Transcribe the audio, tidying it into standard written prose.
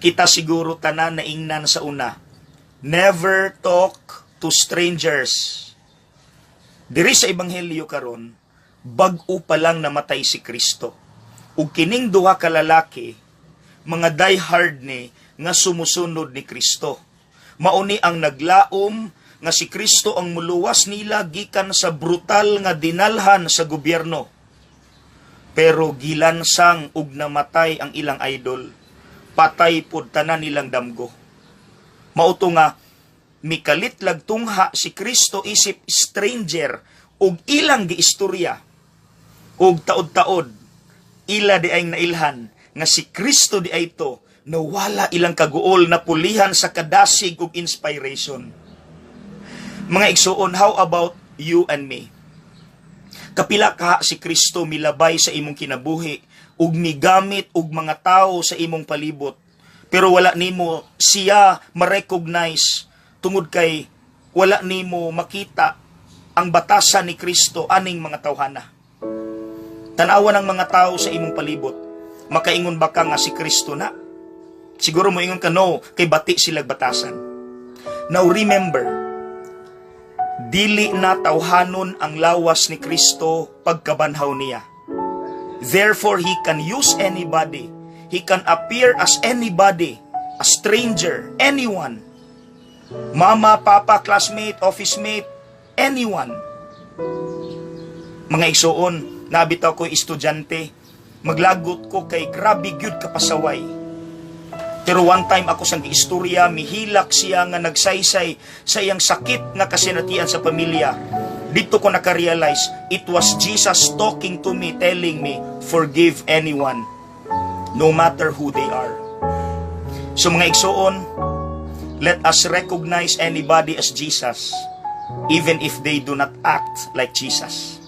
Kita siguro tanan na ingnan sa una. Never talk to strangers. Diri sa ebanghelyo karon, bag-o pa lang namatay si Kristo. Ug kining duha ka lalaki, mga diehard ni nga sumusunod ni Kristo. Mauni ang naglaom nga si Kristo ang muluwas nila gikan sa brutal nga dinalhan sa gobyerno. Pero gilansang ug namatay ang ilang idol. Patay pod tanan nilang damgo. Mauto nga mikalit lag tungha si Kristo isip stranger ug ilang giistorya. Ug taod-taod ila di ay nailhan nga si Kristo di ay to nawala ilang kaguol na pulihan sa kadasig ug inspiration. Mga igsuon, how about you and me? Kapila ka si Kristo milabay sa imong kinabuhi ug migamit og mga tao sa imong palibot, pero wala nimo siya ma-recognize tungod kay wala nimo makita ang batasan ni Kristo aning mga tawhana. Tanawan ng mga tao sa imong palibot, makaingon ba ka nga si Kristo na? Siguro mo ingon ka, no, kay bati silang batasan. Now remember, dili na tawhanon ang lawas ni Kristo pagkabanhaw niya. Therefore, He can use anybody. He can appear as anybody, a stranger, anyone. Mama, papa, classmate, office mate, anyone. Mga igsuon, nabitaw ko estudyante, maglagot ko kay grabe gyud kapasaway. Pero one time ako sang giistorya, mihilak siya nga nagsaysay sa iyang sakit nga kasinatian sa pamilya. Dito ko nakarealize, it was Jesus talking to me, telling me, forgive anyone, no matter who they are. So mga igsuon, let us recognize anybody as Jesus, even if they do not act like Jesus.